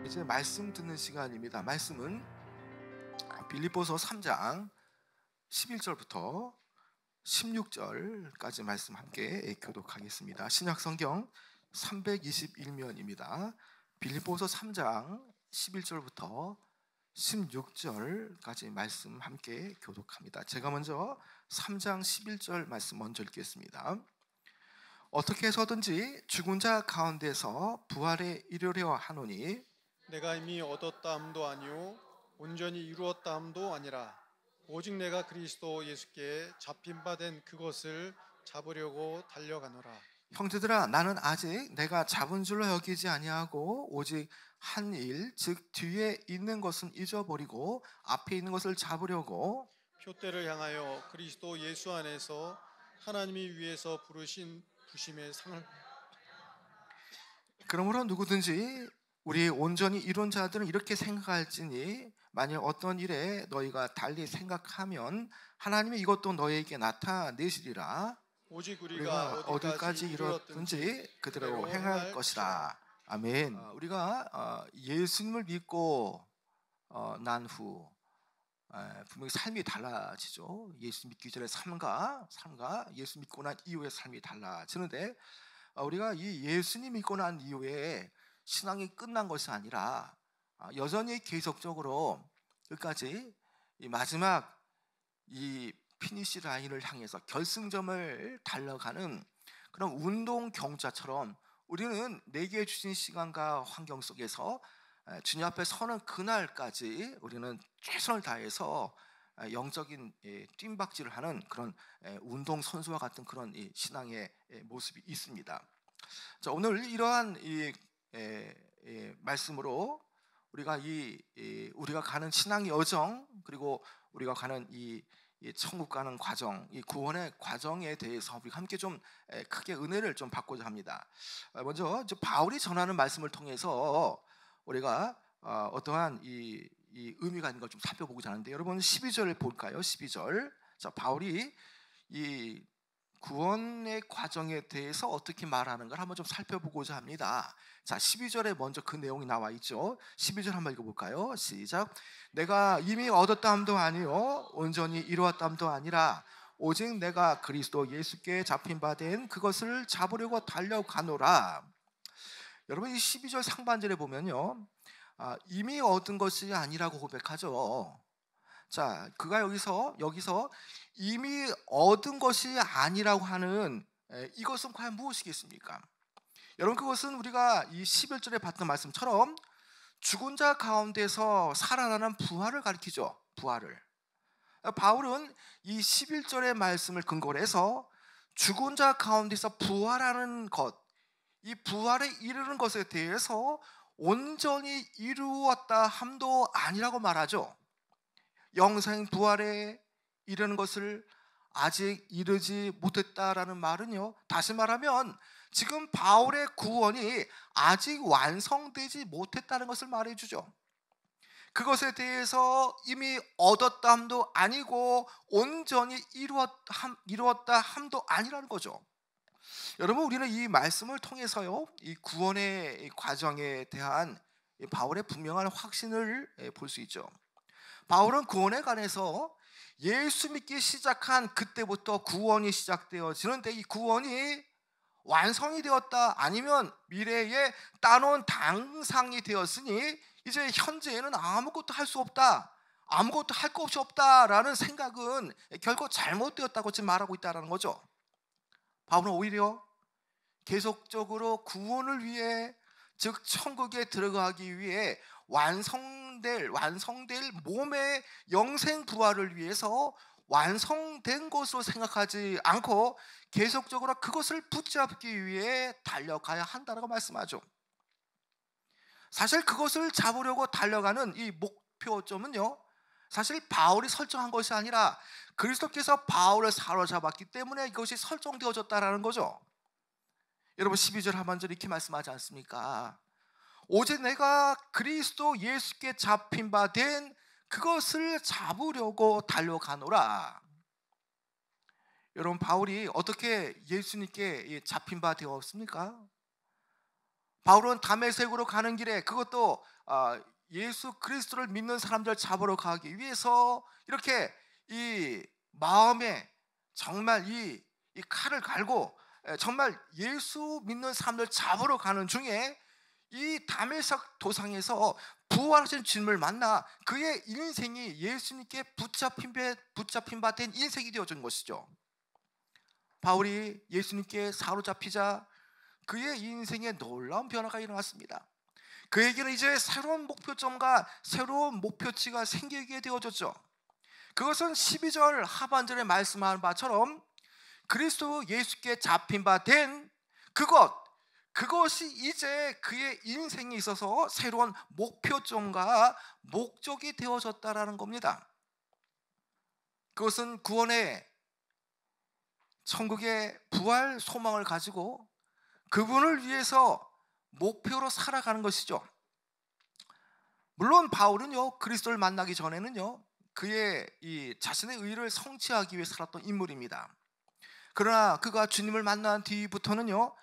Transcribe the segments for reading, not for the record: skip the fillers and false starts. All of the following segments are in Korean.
이제 말씀 듣는 시간입니다. 말씀은 빌립보서 3장 11절부터 16절까지 말씀 함께 교독하겠습니다. 신약 성경 321면입니다. 빌립보서 3장 11절부터 16절까지 말씀 함께 교독합니다. 제가 먼저 3장 11절 말씀 먼저 읽겠습니다. 어떻게 해서든지 죽은 자 가운데서 부활에 이르려 하노니 내가 이미 얻었다 함도 아니요 온전히 이루었다 함도 아니라 오직 내가 그리스도 예수께 잡힌 바 된 그것을 잡으려고 달려가노라. 형제들아, 나는 아직 내가 잡은 줄로 여기지 아니하고 오직 한 일, 즉 뒤에 있는 것은 잊어버리고 앞에 있는 것을 잡으려고 표대를 향하여 그리스도 예수 안에서 하나님이 위에서 부르신 부심의 상을. 그러므로 누구든지 우리 온전히 이룬 자들은 이렇게 생각할지니 만일 어떤 일에 너희가 달리 생각하면 하나님이 이것도 너희에게 나타내시리라. 오직 우리가 어디까지 이뤘든지 그대로 행할 것이라. 아멘. 우리가 예수님을 믿고 난 후 분명히 삶이 달라지죠. 예수 믿기 전의 삶과 예수 믿고 난 이후의 삶이 달라지는데, 우리가 이 예수님 믿고 난 이후에 신앙이 끝난 것이 아니라 여전히 계속적으로 끝까지 이 마지막 이 피니시 라인을 향해서 결승점을 달려가는 그런 운동 경주자처럼 우리는 내게 주신 시간과 환경 속에서 주님 앞에 서는 그날까지 우리는 최선을 다해서 영적인 뜀박질을 하는 그런 운동 선수와 같은 그런 신앙의 모습이 있습니다. 자, 오늘 이러한 말씀으로 우리가 우리가 가는 신앙의 여정, 그리고 우리가 가는 이 천국 가는 과정, 이 구원의 과정에 대해서 우리 함께 좀 크게 은혜를 좀 받고자 합니다. 먼저 바울이 전하는 말씀을 통해서 우리가 어떠한 이 의미가 있는 걸 좀 살펴보고자 하는데, 여러분 12절 볼까요? 12절. 자, 바울이 이 구원의 과정에 대해서 어떻게 말하는가 한번 좀 살펴보고자 합니다. 자, 12절에 먼저 그 내용이 나와 있죠. 12절 한번 읽어볼까요? 시작. 내가 이미 얻었다 함도 아니요 온전히 이루었다 함도 아니라 오직 내가 그리스도 예수께 잡힌 바 된 그것을 잡으려고 달려가노라. 여러분 이 12절 상반절에 보면요, 이미 얻은 것이 아니라고 고백하죠. 자, 그가 여기서 이미 얻은 것이 아니라고 하는 이것은 과연 무엇이겠습니까? 여러분, 그것은 우리가 이 11절에 봤던 말씀처럼 죽은 자 가운데서 살아나는 부활을 가리키죠. 부활을. 바울은 이 11절의 말씀을 근거로 해서 죽은 자 가운데서 부활하는 것, 이 부활에 이르는 것에 대해서 온전히 이루었다 함도 아니라고 말하죠. 영생 부활에 이르는 것을 아직 이르지 못했다라는 말은요, 다시 말하면 지금 바울의 구원이 아직 완성되지 못했다는 것을 말해주죠. 그것에 대해서 이미 얻었다 함도 아니고 온전히 이루었다 함도 아니라는 거죠. 여러분, 우리는 이 말씀을 통해서요, 이 구원의 과정에 대한 바울의 분명한 확신을 볼 수 있죠. 바울은 구원에 관해서 예수 믿기 시작한 그때부터 구원이 시작되어지는데, 이 구원이 완성이 되었다, 아니면 미래에 따놓은 당상이 되었으니 이제 현재에는 아무것도 할 수 없다, 아무것도 할 것 없이 없다라는 생각은 결코 잘못되었다고 지금 말하고 있다는 거죠. 바울은 오히려 계속적으로 구원을 위해, 즉 천국에 들어가기 위해 완성될 몸의 영생 부활을 위해서 완성된 것으로 생각하지 않고 계속적으로 그것을 붙잡기 위해 달려가야 한다고 말씀하죠. 사실 그것을 잡으려고 달려가는 이 목표점은요, 사실 바울이 설정한 것이 아니라 그리스도께서 바울을 사로잡았기 때문에 이것이 설정되어졌다라는 거죠. 여러분 12절 하반절 이렇게 말씀하지 않습니까? 오직 내가 그리스도 예수께 잡힌 바 된 그것을 잡으려고 달려가노라. 여러분, 바울이 어떻게 예수님께 잡힌 바 되었습니까? 바울은 다메섹으로 가는 길에 그것도 예수 그리스도를 믿는 사람들 잡으러 가기 위해서 이렇게 이 마음에 정말 이 칼을 갈고 정말 예수 믿는 사람들 잡으러 가는 중에 이 다메섹 도상에서 부활하신 주님을 만나 그의 인생이 예수님께 붙잡힌 바 된 인생이 되어진 것이죠. 바울이 예수님께 사로잡히자 그의 인생에 놀라운 변화가 일어났습니다. 그에게는 이제 새로운 목표점과 새로운 목표치가 생기게 되어졌죠. 그것은 12절 하반절에 말씀하는 바처럼 그리스도 예수께 잡힌 바 된 그것이 이제 그의 인생에 있어서 새로운 목표점과 목적이 되어졌다라는 겁니다. 그것은 구원의 천국의 부활 소망을 가지고 그분을 위해서 목표로 살아가는 것이죠. 물론 바울은요, 그리스도를 만나기 전에는요, 그의 이 자신의 의를 성취하기 위해 살았던 인물입니다. 그러나 그가 주님을 만난 뒤부터는요,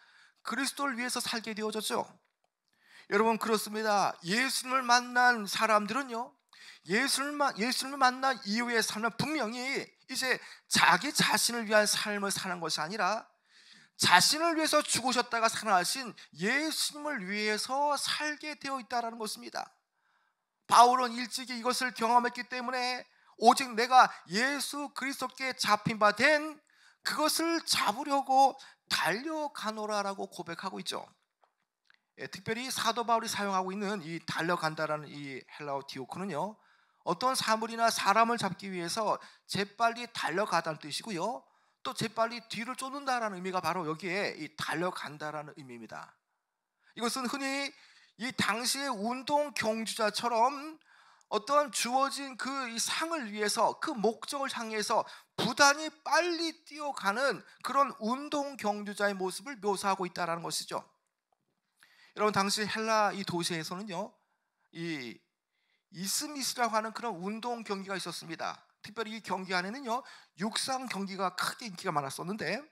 그리스도를 위해서 살게 되어졌죠. 여러분, 그렇습니다. 예수님을 만난 사람들은요, 예수님을 만난 이후의 삶은 분명히 이제 자기 자신을 위한 삶을 사는 것이 아니라 자신을 위해서 죽으셨다가 살아나신 예수님을 위해서 살게 되어 있다는 것입니다. 바울은 일찍이 이것을 경험했기 때문에 오직 내가 예수 그리스도께 잡힌 바 된 그것을 잡으려고 달려가노라라고 고백하고 있죠. 특별히 사도 바울이 사용하고 있는 이 달려간다라는 이 헬라어 디오코는요, 어떤 사물이나 사람을 잡기 위해서 재빨리 달려가다는 뜻이고요, 또 재빨리 뒤를 쫓는다라는 의미가 바로 여기에 이 달려간다라는 의미입니다. 이것은 흔히 이 당시의 운동 경주자처럼 어떤 주어진 그 이 상을 위해서 그 목적을 향해서 부단히 빨리 뛰어가는 그런 운동 경주자의 모습을 묘사하고 있다는 것이죠. 여러분, 당시 헬라 이 도시에서는요, 이 이스미스라고 하는 그런 운동 경기가 있었습니다. 특별히 이 경기 안에는요, 육상 경기가 크게 인기가 많았었는데,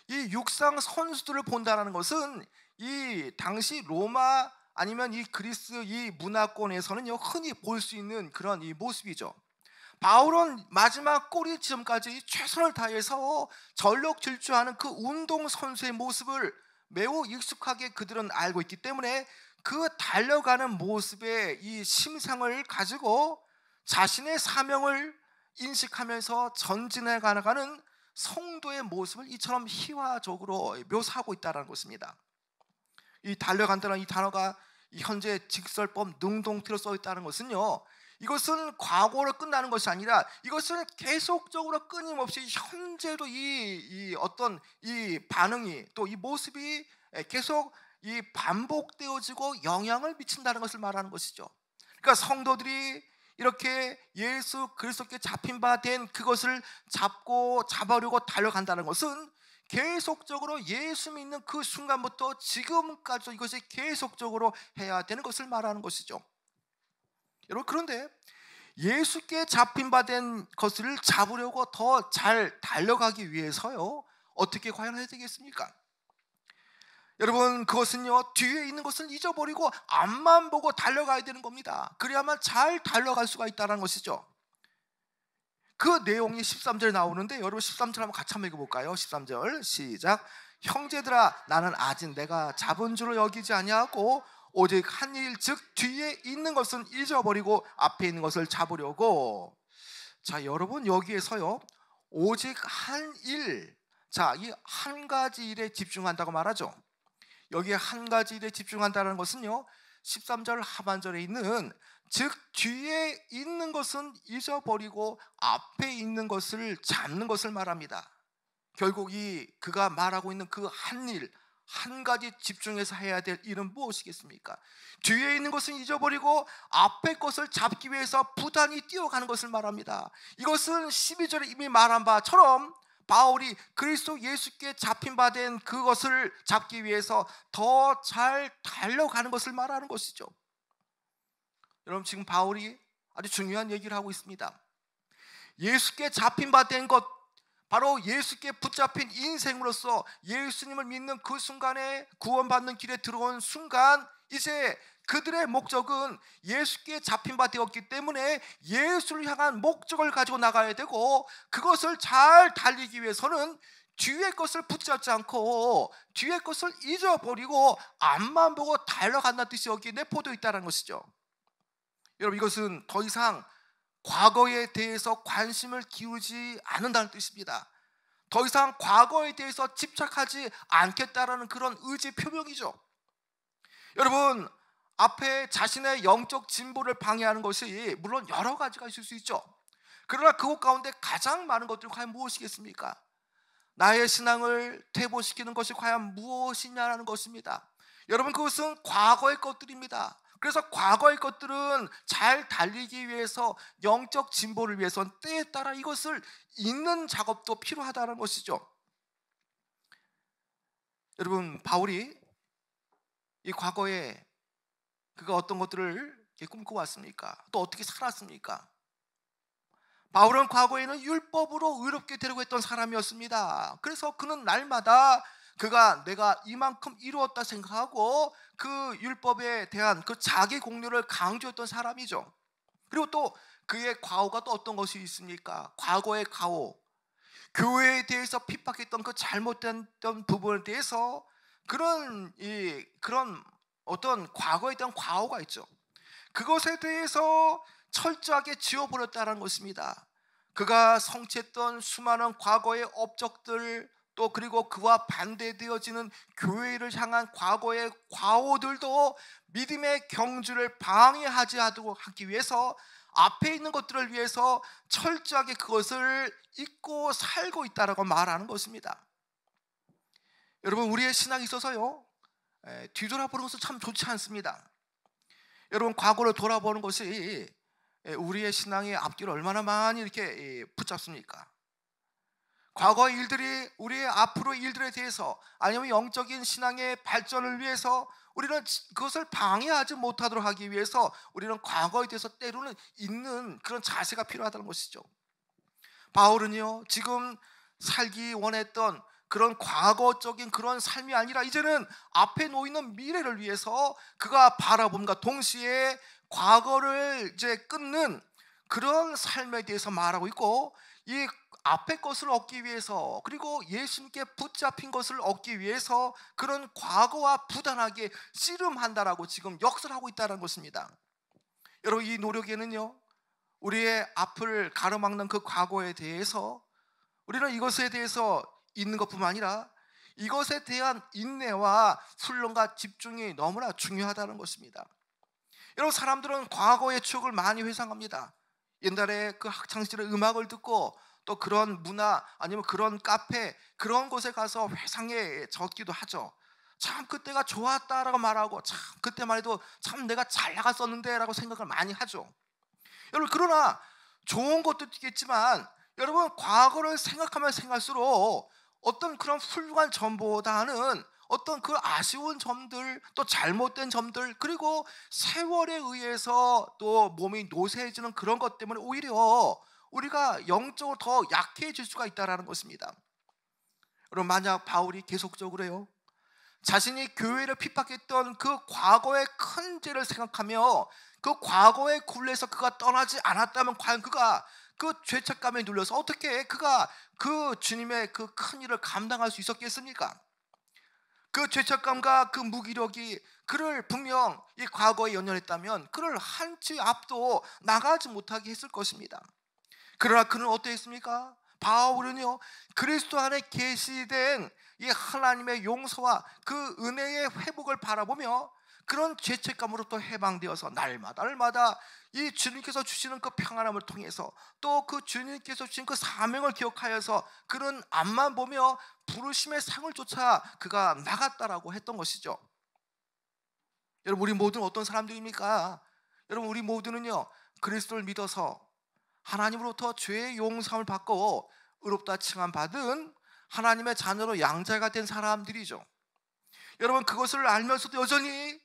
이 육상 선수들을 본다는 것은 이 당시 로마 아니면 이 그리스 이 문화권에서는요, 흔히 볼 수 있는 그런 이 모습이죠. 바울은 마지막 꼬리 지점까지 최선을 다해서 전력 질주하는 그 운동 선수의 모습을 매우 익숙하게 그들은 알고 있기 때문에 그 달려가는 모습의 이 심상을 가지고 자신의 사명을 인식하면서 전진해 가는 성도의 모습을 이처럼 희화적으로 묘사하고 있다는 것입니다. 이 달려간다는 이 단어가 현재 직설법 능동태로 써 있다는 것은요, 이것은 과거로 끝나는 것이 아니라 이것은 계속적으로 끊임없이 현재로 이 어떤 이 반응이 또 이 모습이 계속 이 반복되어지고 영향을 미친다는 것을 말하는 것이죠. 그러니까 성도들이 이렇게 예수 그리스도께 잡힌 바 된 그것을 잡으려고 달려간다는 것은 계속적으로 예수 믿는 그 순간부터 지금까지 이것이 계속적으로 해야 되는 것을 말하는 것이죠. 여러분, 그런데 예수께 잡힌 바 된 것을 잡으려고 더 잘 달려가기 위해서요, 어떻게 과연 해야 되겠습니까? 여러분, 그것은요, 뒤에 있는 것을 잊어버리고 앞만 보고 달려가야 되는 겁니다. 그래야만 잘 달려갈 수가 있다는 것이죠. 그 내용이 13절에 나오는데, 여러분 13절 한번 같이 한번 읽어볼까요? 13절 시작. 형제들아, 나는 아직 내가 잡은 줄을 여기지 아니하고 오직 한 일, 즉 뒤에 있는 것은 잊어버리고 앞에 있는 것을 잡으려고. 자, 여러분, 여기에서요, 오직 한 일, 자, 이 한 가지 일에 집중한다고 말하죠. 여기에 한 가지 일에 집중한다는 것은요, 13절 하반절에 있는 즉 뒤에 있는 것은 잊어버리고 앞에 있는 것을 잡는 것을 말합니다. 결국 그가 말하고 있는 그 한 일, 한 가지 집중해서 해야 될 일은 무엇이겠습니까? 뒤에 있는 것은 잊어버리고 앞에 것을 잡기 위해서 부단히 뛰어가는 것을 말합니다. 이것은 12절에 이미 말한 바처럼 바울이 그리스도 예수께 잡힌 바 된 그것을 잡기 위해서 더 잘 달려가는 것을 말하는 것이죠. 여러분, 지금 바울이 아주 중요한 얘기를 하고 있습니다. 예수께 잡힌 바 된 것, 바로 예수께 붙잡힌 인생으로서 예수님을 믿는 그 순간에 구원받는 길에 들어온 순간 이제 그들의 목적은 예수께 잡힌 바 되었기 때문에 예수를 향한 목적을 가지고 나가야 되고, 그것을 잘 달리기 위해서는 뒤의 것을 붙잡지 않고 뒤의 것을 잊어버리고 앞만 보고 달려간다는 뜻이 여기에 내포되어 있다는 것이죠. 여러분, 이것은 더 이상 과거에 대해서 관심을 기울이지 않는다는 뜻입니다. 더 이상 과거에 대해서 집착하지 않겠다라는 그런 의지 표명이죠. 여러분, 앞에 자신의 영적 진보를 방해하는 것이 물론 여러 가지가 있을 수 있죠. 그러나 그것 가운데 가장 많은 것들이 과연 무엇이겠습니까? 나의 신앙을 퇴보시키는 것이 과연 무엇이냐라는 것입니다. 여러분, 그것은 과거의 것들입니다. 그래서 과거의 것들은 잘 달리기 위해서, 영적 진보를 위해서는 때에 따라 이것을 잊는 작업도 필요하다는 것이죠. 여러분, 바울이 이 과거에 그가 어떤 것들을 꿈꿔왔습니까? 또 어떻게 살았습니까? 바울은 과거에는 율법으로 의롭게 되려고 했던 사람이었습니다. 그래서 그는 날마다 그가 내가 이만큼 이루었다 생각하고 그 율법에 대한 그 자기 공로를 강조했던 사람이죠. 그리고 또 그의 과오가 또 어떤 것이 있습니까? 과거의 과오, 교회에 대해서 핍박했던 그 잘못된 부분에 대해서 그런 어떤 과거에 대한 과오가 있죠. 그것에 대해서 철저하게 지워버렸다는 것입니다. 그가 성취했던 수많은 과거의 업적들, 또 그리고 그와 반대되어지는 교회를 향한 과거의 과오들도 믿음의 경주를 방해하지 않기 위해서 앞에 있는 것들을 위해서 철저하게 그것을 잊고 살고 있다라고 말하는 것입니다. 여러분, 우리의 신앙에 있어서요, 뒤돌아보는 것은 참 좋지 않습니다. 여러분, 과거를 돌아보는 것이 우리의 신앙의 앞길을 얼마나 많이 이렇게 붙잡습니까? 과거의 일들이 우리의 앞으로의 일들에 대해서, 아니면 영적인 신앙의 발전을 위해서 우리는 그것을 방해하지 못하도록 하기 위해서 우리는 과거에 대해서 때로는 잊는 그런 자세가 필요하다는 것이죠. 바울은요, 지금 살기 원했던 그런 과거적인 그런 삶이 아니라 이제는 앞에 놓이는 미래를 위해서 그가 바라봄과 동시에 과거를 이제 끊는 그런 삶에 대해서 말하고 있고, 이 앞의 것을 얻기 위해서, 그리고 예수님께 붙잡힌 것을 얻기 위해서 그런 과거와 부단하게 씨름한다라고 지금 역설을 하고 있다는 것입니다. 여러분, 이 노력에는요, 우리의 앞을 가로막는 그 과거에 대해서 우리는 이것에 대해서 있는 것뿐만 아니라 이것에 대한 인내와 훈련과 집중이 너무나 중요하다는 것입니다. 여러분, 사람들은 과거의 추억을 많이 회상합니다. 옛날에 그 학창시절에 음악을 듣고 또 그런 문화, 아니면 그런 카페, 그런 곳에 가서 회상에 젖기도 하죠. 참 그때가 좋았다라고 말하고, 참 그때만 해도 참 내가 잘 나갔었는데 라고 생각을 많이 하죠. 여러분, 그러나 좋은 것도 있겠지만 여러분, 과거를 생각하면 생각할수록 어떤 그런 훌륭한 점보다는 어떤 그 아쉬운 점들, 또 잘못된 점들, 그리고 세월에 의해서 또 몸이 노쇠해지는 그런 것 때문에 오히려 우리가 영적으로 더 약해질 수가 있다는 것입니다. 여러분, 만약 바울이 계속적으로요, 자신이 교회를 핍박했던 그 과거의 큰 죄를 생각하며 그 과거의 굴레에서 그가 떠나지 않았다면 과연 그가 그 죄책감에 눌려서 어떻게 그가 그 주님의 그 큰 일을 감당할 수 있었겠습니까? 그 죄책감과 그 무기력이 그를 분명 이 과거에 연연했다면 그를 한치 앞도 나가지 못하게 했을 것입니다. 그러나 그는 어떠했습니까? 바울은요, 그리스도 안에 계시된 이 하나님의 용서와 그 은혜의 회복을 바라보며 그런 죄책감으로부터 해방되어서 날마다 이 주님께서 주시는 그 평안함을 통해서 또 그 주님께서 주신 그 사명을 기억하여서 그런 앞만 보며 부르심의 상을 쫓아 그가 나갔다라고 했던 것이죠. 여러분, 우리 모두는 어떤 사람들입니까? 여러분, 우리 모두는요, 그리스도를 믿어서 하나님으로부터 죄의 용서를 받고 의롭다 칭함 받은 하나님의 자녀로 양자가 된 사람들이죠. 여러분, 그것을 알면서도 여전히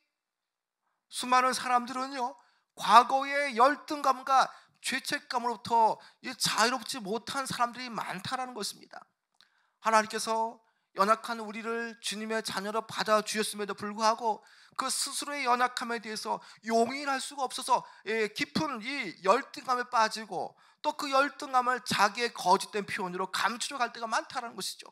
수많은 사람들은요, 과거의 열등감과 죄책감으로부터 자유롭지 못한 사람들이 많다라는 것입니다. 하나님께서 연약한 우리를 주님의 자녀로 받아주셨음에도 불구하고 그 스스로의 연약함에 대해서 용인할 수가 없어서 깊은 이 열등감에 빠지고 또 그 열등감을 자기의 거짓된 표현으로 감추려 갈 때가 많다는 것이죠.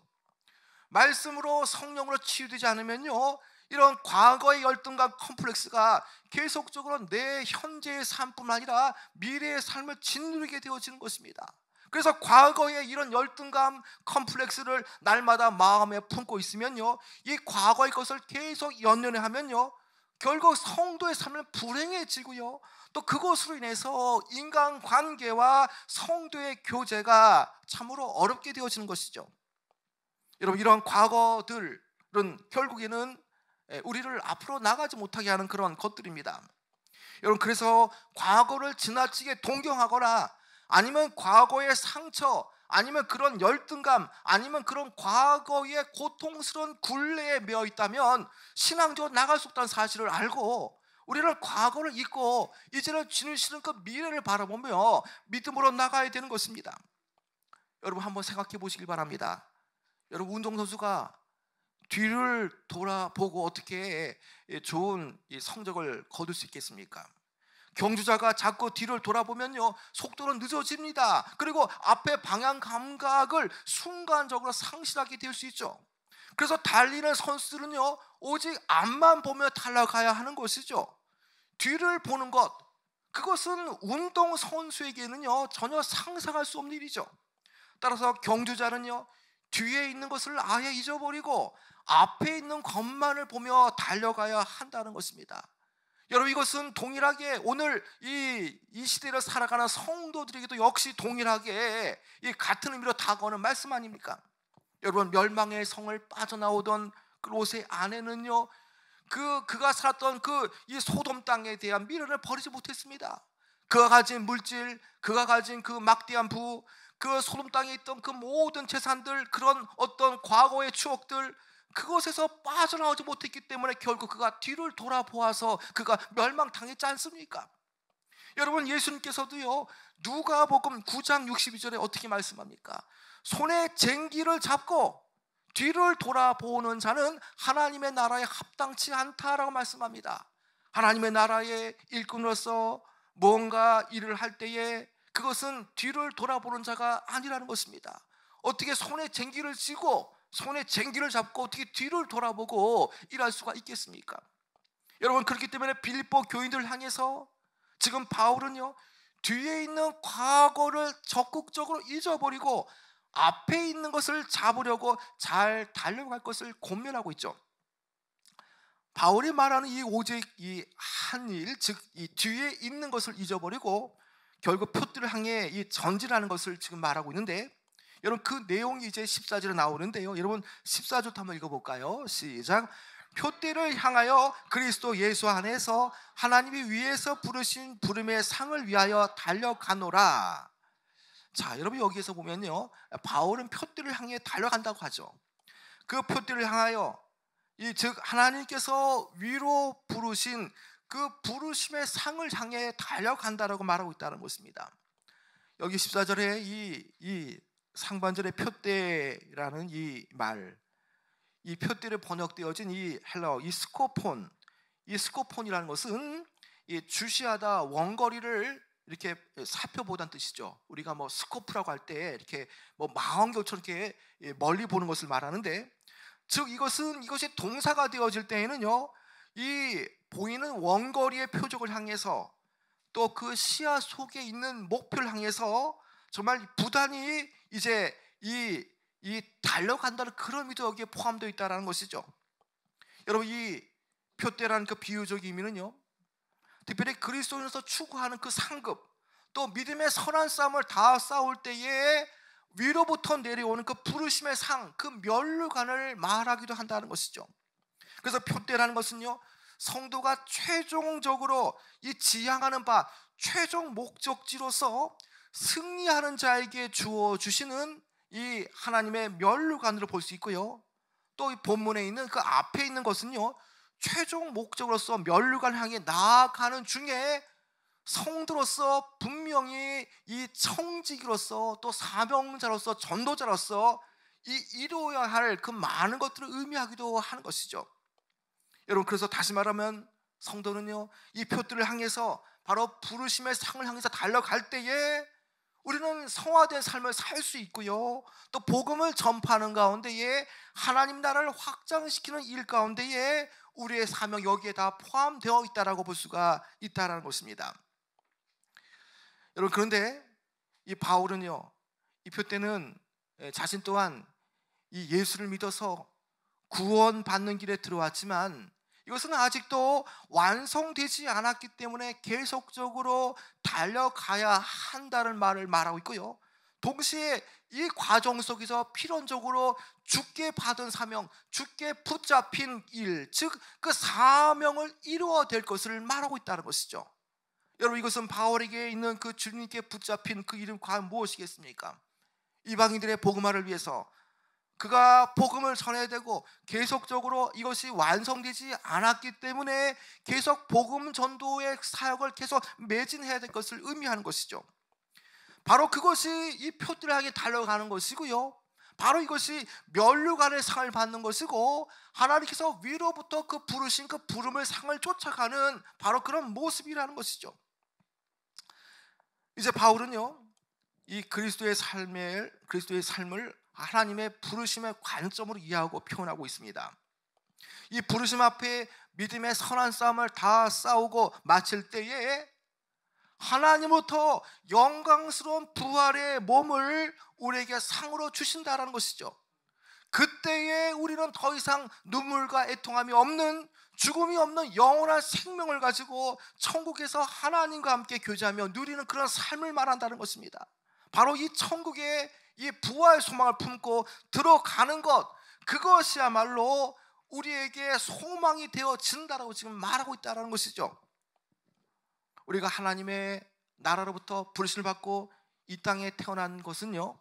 말씀으로 성령으로 치유되지 않으면요, 이런 과거의 열등감 컴플렉스가 계속적으로 내 현재의 삶뿐만 아니라 미래의 삶을 짓누르게 되어지는 것입니다. 그래서 과거의 이런 열등감 컴플렉스를 날마다 마음에 품고 있으면요, 이 과거의 것을 계속 연연해 하면요, 결국 성도의 삶은 불행해지고요, 또 그것으로 인해서 인간관계와 성도의 교제가 참으로 어렵게 되어지는 것이죠. 여러분, 이러한 과거들은 결국에는 우리를 앞으로 나가지 못하게 하는 그런 것들입니다. 여러분, 그래서 과거를 지나치게 동경하거나 아니면 과거의 상처, 아니면 그런 열등감, 아니면 그런 과거의 고통스러운 굴레에 매여 있다면 신앙적으로 나갈 수 없다는 사실을 알고 우리는 과거를 잊고 이제는 지니시는 그 미래를 바라보며 믿음으로 나가야 되는 것입니다. 여러분, 한번 생각해 보시길 바랍니다. 여러분, 운동선수가 뒤를 돌아보고 어떻게 좋은 성적을 거둘 수 있겠습니까? 경주자가 자꾸 뒤를 돌아보면요, 속도는 늦어집니다. 그리고 앞에 방향 감각을 순간적으로 상실하게 될 수 있죠. 그래서 달리는 선수들은요, 오직 앞만 보며 달려가야 하는 것이죠. 뒤를 보는 것, 그것은 운동선수에게는요 전혀 상상할 수 없는 일이죠. 따라서 경주자는요, 뒤에 있는 것을 아예 잊어버리고 앞에 있는 것만을 보며 달려가야 한다는 것입니다. 여러분, 이것은 동일하게 오늘 이 시대를 살아가는 성도들에게도 역시 동일하게 이 같은 의미로 다가오는 말씀 아닙니까? 여러분, 멸망의 성을 빠져나오던 그 롯의 아내는요, 그가 살았던 이 소돔 땅에 대한 미련을 버리지 못했습니다. 그가 가진 물질, 그가 가진 그 막대한 부, 그 소돔 땅에 있던 그 모든 재산들, 그런 어떤 과거의 추억들, 그것에서 빠져나오지 못했기 때문에 결국 그가 뒤를 돌아보아서 그가 멸망당했지 않습니까? 여러분, 예수님께서도요, 누가복음 9장 62절에 어떻게 말씀합니까? 손에 쟁기를 잡고 뒤를 돌아보는 자는 하나님의 나라에 합당치 않다라고 말씀합니다. 하나님의 나라의 일꾼으로서 뭔가 일을 할 때에 그것은 뒤를 돌아보는 자가 아니라는 것입니다. 어떻게 손에 쟁기를 쥐고 손에 쟁기를 잡고 어떻게 뒤를 돌아보고 일할 수가 있겠습니까? 여러분, 그렇기 때문에 빌립보 교인들을 향해서 지금 바울은요, 뒤에 있는 과거를 적극적으로 잊어버리고 앞에 있는 것을 잡으려고 잘 달려갈 것을 권면하고 있죠. 바울이 말하는 이 오직 이 한 일, 즉 이 뒤에 있는 것을 잊어버리고 결국 표들을 향해 이 전진하는 것을 지금 말하고 있는데, 여러분, 그 내용이 이제 14절에 나오는데요, 여러분 14절부터 한번 읽어볼까요? 시작. 표대를 향하여 그리스도 예수 안에서 하나님이 위에서 부르신 부름의 상을 위하여 달려가노라. 자, 여러분, 여기에서 보면요, 바울은 표대를 향해 달려간다고 하죠. 그 표대를 향하여 즉 하나님께서 위로 부르신 그 부르심의 상을 향해 달려간다라고 말하고 있다는 것입니다. 여기 14절에 이 상반절의 표대라는 이 말, 이 표대로 번역되어진 이 헬라어 이 스코폰이라는 것은 이 주시하다, 원거리를 이렇게 살펴보다는 뜻이죠. 우리가 뭐 스코프라고 할 때 이렇게 뭐 망원경처럼 이렇게 멀리 보는 것을 말하는데, 즉 이것이 동사가 되어질 때에는요, 이 보이는 원거리의 표적을 향해서 또 그 시야 속에 있는 목표를 향해서 정말 부단히 이제 이 달려간다는 그런 의미도 여기에 포함되어 있다는 것이죠. 여러분, 이 표대라는 그 비유적 의미는요, 특별히 그리스도인으로서 추구하는 그 상급, 또 믿음의 선한 싸움을 다 싸울 때에 위로부터 내려오는 그 부르심의 상, 그 면류관을 말하기도 한다는 것이죠. 그래서 표대라는 것은요, 성도가 최종적으로 이 지향하는 바 최종 목적지로서 승리하는 자에게 주어 주시는 이 하나님의 면류관으로 볼 수 있고요, 또 이 본문에 있는 그 앞에 있는 것은요, 최종 목적으로서 면류관을 향해 나아가는 중에 성도로서 분명히 분명히 이 청지기로서 또 사명자로서 전도자로서 이루어야 할 그 많은 것들을 의미하기도 하는 것이죠. 여러분, 그래서 다시 말하면 성도는요, 이 표들을 향해서 바로 부르심의 상을 향해서 달려갈 때에 우리는 성화된 삶을 살 수 있고요, 또 복음을 전파하는 가운데에 하나님 나라를 확장시키는 일 가운데에 우리의 사명 여기에 다 포함되어 있다라고 볼 수가 있다라는 것입니다. 여러분, 그런데 이 바울은요, 이 표 때는 자신 또한 이 예수를 믿어서 구원받는 길에 들어왔지만 이것은 아직도 완성되지 않았기 때문에 계속적으로 달려가야 한다는 말을 말하고 있고요, 동시에 이 과정 속에서 필연적으로 주께 받은 사명, 주께 붙잡힌 일, 즉 그 사명을 이루어야 될 것을 말하고 있다는 것이죠. 여러분, 이것은 바울에게 있는 그 주님께 붙잡힌 그 이름 과연 무엇이겠습니까? 이방인들의 복음화를 위해서 그가 복음을 전해야 되고 계속적으로 이것이 완성되지 않았기 때문에 계속 복음 전도의 사역을 계속 매진해야 될 것을 의미하는 것이죠. 바로 그것이 이 표들을 향해 달려가는 것이고요, 바로 이것이 면류관의 상을 받는 것이고 하나님께서 위로부터 그 부르신 그 부름의 상을 쫓아가는 바로 그런 모습이라는 것이죠. 이제 바울은요, 이 그리스도의 삶을 하나님의 부르심의 관점으로 이해하고 표현하고 있습니다. 이 부르심 앞에 믿음의 선한 싸움을 다 싸우고 마칠 때에 하나님부터 영광스러운 부활의 몸을 우리에게 상으로 주신다라는 것이죠. 그때에 우리는 더 이상 눈물과 애통함이 없는, 죽음이 없는 영원한 생명을 가지고 천국에서 하나님과 함께 교제하며 누리는 그런 삶을 말한다는 것입니다. 바로 이 천국에 이 부활 소망을 품고 들어가는 것, 그것이야말로 우리에게 소망이 되어진다라고 지금 말하고 있다는 것이죠. 우리가 하나님의 나라로부터 부르심을 받고 이 땅에 태어난 것은요,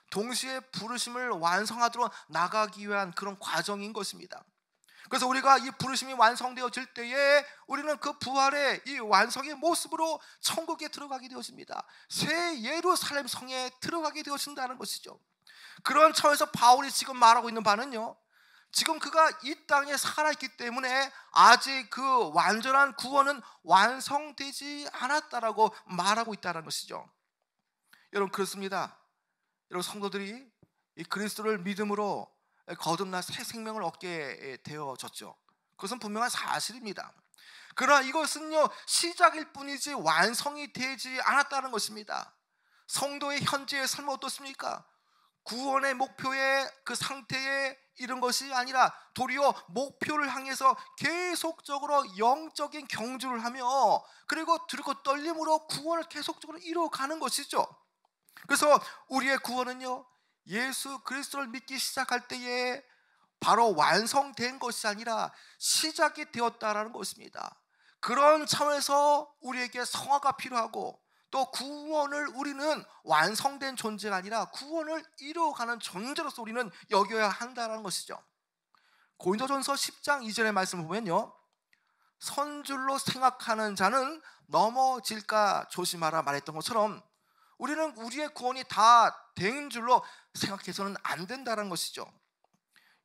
동시에 부르심을 완성하도록 나가기 위한 그런 과정인 것입니다. 그래서 우리가 이 부르심이 완성되어질 때에 우리는 그 부활의 이 완성의 모습으로 천국에 들어가게 되어집니다. 새 예루살렘 성에 들어가게 되어진다는 것이죠. 그런 차원에서 바울이 지금 말하고 있는 바는요, 지금 그가 이 땅에 살아있기 때문에 아직 그 완전한 구원은 완성되지 않았다라고 말하고 있다는 것이죠. 여러분, 그렇습니다. 여러분, 성도들이 이 그리스도를 믿음으로 거듭나 새 생명을 얻게 되어졌죠. 그것은 분명한 사실입니다. 그러나 이것은요, 시작일 뿐이지 완성이 되지 않았다는 것입니다. 성도의 현재의 삶은 어떻습니까? 구원의 목표의 그 상태에 이른 것이 아니라 도리어 목표를 향해서 계속적으로 영적인 경주를 하며 그리고 두렵고 떨림으로 구원을 계속적으로 이루어가는 것이죠. 그래서 우리의 구원은요, 예수 그리스도를 믿기 시작할 때에 바로 완성된 것이 아니라 시작이 되었다라는 것입니다. 그런 차원에서 우리에게 성화가 필요하고 또 구원을 우리는 완성된 존재가 아니라 구원을 이루어가는 존재로서 우리는 여겨야 한다는 것이죠. 고린도전서 10장 2절의 말씀을 보면요, 선줄로 생각하는 자는 넘어질까 조심하라 말했던 것처럼 우리는 우리의 구원이 다 된 줄로 생각해서는 안 된다는 것이죠.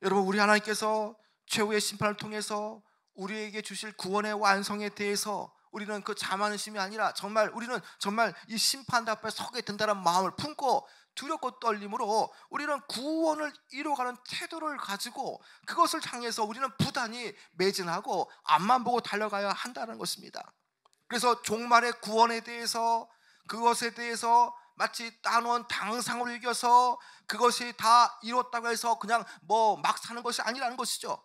여러분, 우리 하나님께서 최후의 심판을 통해서 우리에게 주실 구원의 완성에 대해서 우리는 그 자만심이 아니라 우리는 정말 이 심판대 앞에 서게 된다는 마음을 품고 두렵고 떨림으로 우리는 구원을 이루어가는 태도를 가지고 그것을 향해서 우리는 부단히 매진하고 앞만 보고 달려가야 한다는 것입니다. 그래서 종말의 구원에 대해서, 그것에 대해서 마치 따놓은 당상으로 여겨서 그것이 다 이뤘다고 해서 그냥 막 사는 것이 아니라는 것이죠.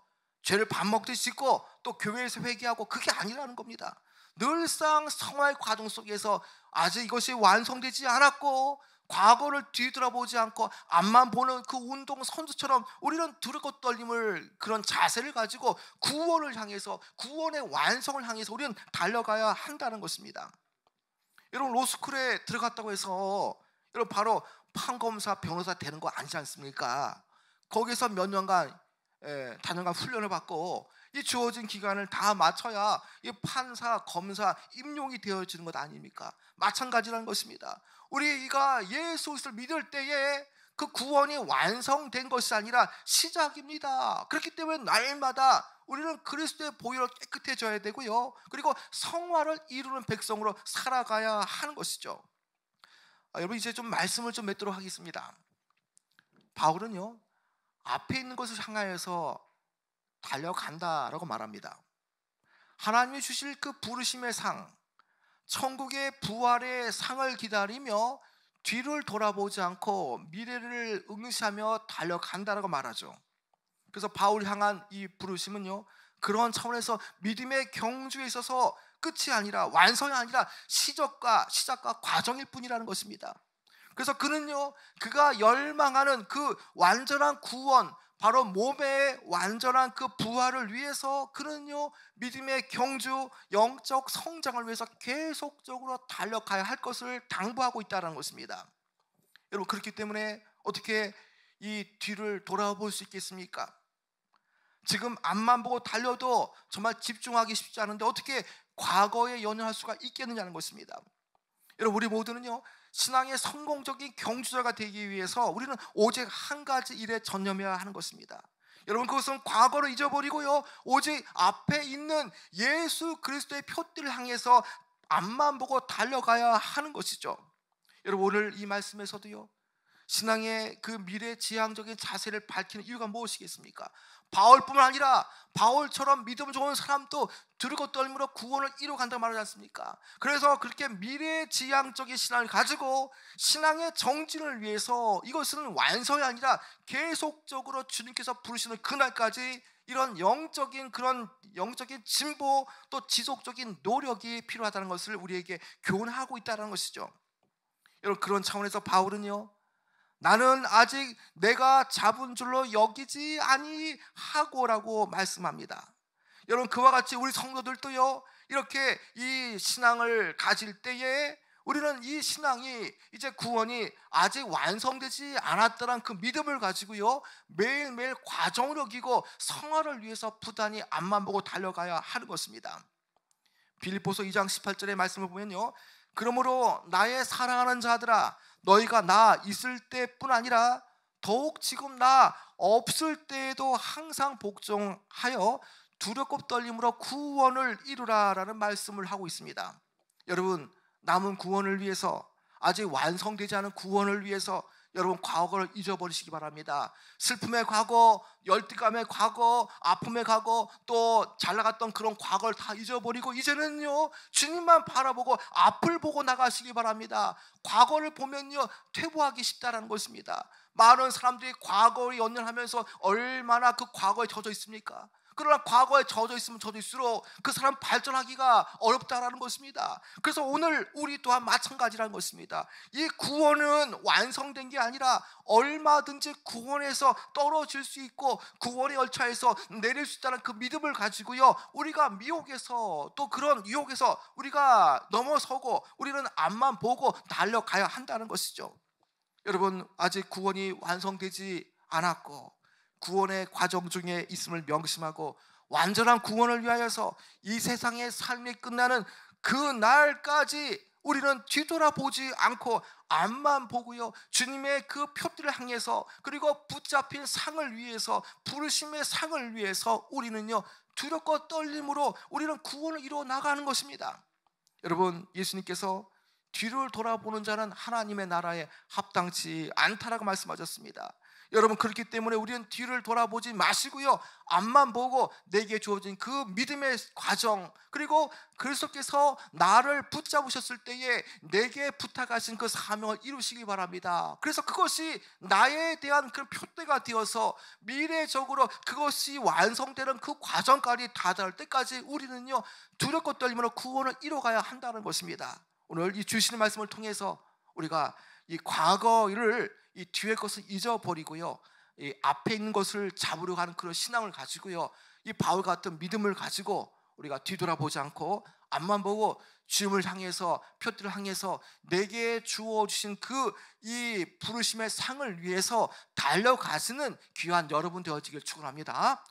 죄를 밥 먹듯이 짓고 또 교회에서 회개하고, 그게 아니라는 겁니다. 늘상 성화의 과정 속에서 아직 이것이 완성되지 않았고 과거를 뒤돌아보지 않고 앞만 보는 그 운동 선수처럼 우리는 두렵고 떨림을, 그런 자세를 가지고 구원을 향해서, 구원의 완성을 향해서 우리는 달려가야 한다는 것입니다. 여러분, 로스쿨에 들어갔다고 해서 여러분 바로 판검사, 변호사 되는 거 아니지 않습니까? 거기서 몇 년간 단연간 훈련을 받고 이 주어진 기간을 다 마쳐야 이 판사, 검사, 임용이 되어지는 것 아닙니까? 마찬가지라는 것입니다. 우리가 예수 그리스도를 믿을 때에 그 구원이 완성된 것이 아니라 시작입니다. 그렇기 때문에 날마다 우리는 그리스도의 보혈로 깨끗해져야 되고요, 그리고 성화를 이루는 백성으로 살아가야 하는 것이죠. 여러분, 이제 좀 말씀을 좀 맺도록 하겠습니다. 바울은요, 앞에 있는 것을 향하여서 달려간다라고 말합니다. 하나님이 주실 그 부르심의 상, 천국의 부활의 상을 기다리며 뒤를 돌아보지 않고 미래를 응시하며 달려간다라고 말하죠. 그래서 바울 향한 이 부르심은요, 그런 차원에서 믿음의 경주에 있어서 끝이 아니라, 완성이 아니라 시작과 과정일 뿐이라는 것입니다. 그래서 그는요, 그가 열망하는 그 완전한 구원, 바로 몸의 완전한 그 부활을 위해서 그는요, 믿음의 경주, 영적 성장을 위해서 계속적으로 달려가야 할 것을 당부하고 있다는 것입니다. 여러분, 그렇기 때문에 어떻게 이 뒤를 돌아볼 수 있겠습니까? 지금 앞만 보고 달려도 정말 집중하기 쉽지 않은데 어떻게 과거에 연연할 수가 있겠느냐는 것입니다. 여러분, 우리 모두는요, 신앙의 성공적인 경주자가 되기 위해서 우리는 오직 한 가지 일에 전념해야 하는 것입니다. 여러분, 그것은 과거를 잊어버리고요, 오직 앞에 있는 예수 그리스도의 표띠를 향해서 앞만 보고 달려가야 하는 것이죠. 여러분, 오늘 이 말씀에서도요, 신앙의 그 미래지향적인 자세를 밝히는 이유가 무엇이겠습니까? 바울뿐만 아니라 바울처럼 믿음 좋은 사람도 두렵고 떨림으로 구원을 이루어간다고 말하지 않습니까? 그래서 그렇게 미래지향적인 신앙을 가지고 신앙의 정진을 위해서, 이것은 완성이 아니라 계속적으로 주님께서 부르시는 그날까지 이런 영적인 진보, 또 지속적인 노력이 필요하다는 것을 우리에게 교훈하고 있다는 것이죠. 여러분, 그런 차원에서 바울은요, 나는 아직 내가 잡은 줄로 여기지 아니하고라고 말씀합니다. 여러분, 그와 같이 우리 성도들도요, 이렇게 이 신앙을 가질 때에 우리는 이 신앙이, 이제 구원이 아직 완성되지 않았다는 그 믿음을 가지고요, 매일매일 과정을 어기고 성화를 위해서 부단히 앞만 보고 달려가야 하는 것입니다. 빌립보서 2장 18절의 말씀을 보면요, 그러므로 나의 사랑하는 자들아, 너희가 나 있을 때뿐 아니라 더욱 지금 나 없을 때에도 항상 복종하여 두렵고 떨림으로 구원을 이루라라는 말씀을 하고 있습니다. 여러분, 남은 구원을 위해서, 아직 완성되지 않은 구원을 위해서 여러분, 과거를 잊어버리시기 바랍니다. 슬픔의 과거, 열등감의 과거, 아픔의 과거, 또 잘나갔던 그런 과거를 다 잊어버리고 이제는요, 주님만 바라보고 앞을 보고 나가시기 바랍니다. 과거를 보면요, 퇴보하기 쉽다는 것입니다. 많은 사람들이 과거에 연연하면서 얼마나 그 과거에 젖어 있습니까? 그러나 과거에 젖어 있으면 젖을수록 그 사람 발전하기가 어렵다라는 것입니다. 그래서 오늘 우리 또한 마찬가지라는 것입니다. 이 구원은 완성된 게 아니라 얼마든지 구원에서 떨어질 수 있고 구원의 열차에서 내릴 수 있다는 그 믿음을 가지고요, 우리가 미혹에서, 또 그런 유혹에서 우리가 넘어서고 우리는 앞만 보고 달려가야 한다는 것이죠. 여러분, 아직 구원이 완성되지 않았고 구원의 과정 중에 있음을 명심하고 완전한 구원을 위하여서 이 세상의 삶이 끝나는 그 날까지 우리는 뒤돌아보지 않고 앞만 보고요, 주님의 그 표띠를 향해서, 그리고 붙잡힌 상을 위해서, 부르심의 상을 위해서 우리는요, 두렵고 떨림으로 우리는 구원을 이루어 나가는 것입니다. 여러분, 예수님께서 뒤를 돌아보는 자는 하나님의 나라에 합당치 않다라고 말씀하셨습니다. 여러분, 그렇기 때문에 우리는 뒤를 돌아보지 마시고요, 앞만 보고 내게 주어진 그 믿음의 과정, 그리고 그리스도께서 나를 붙잡으셨을 때에 내게 부탁하신 그 사명을 이루시기 바랍니다. 그래서 그것이 나에 대한 그 표대가 되어서 미래적으로 그것이 완성되는 그 과정까지 다다를 때까지 우리는요, 두렵고 떨림으로 구원을 이뤄가야 한다는 것입니다. 오늘 이 주시는 말씀을 통해서 우리가 이 과거를, 이 뒤의 것을 잊어버리고요, 이 앞에 있는 것을 잡으려 하는 그런 신앙을 가지고요, 이 바울 같은 믿음을 가지고 우리가 뒤돌아보지 않고 앞만 보고 주님을 향해서, 표들을 향해서 내게 주어 주신 그 이 부르심의 상을 위해서 달려가시는 귀한 여러분 되어지길 축원합니다.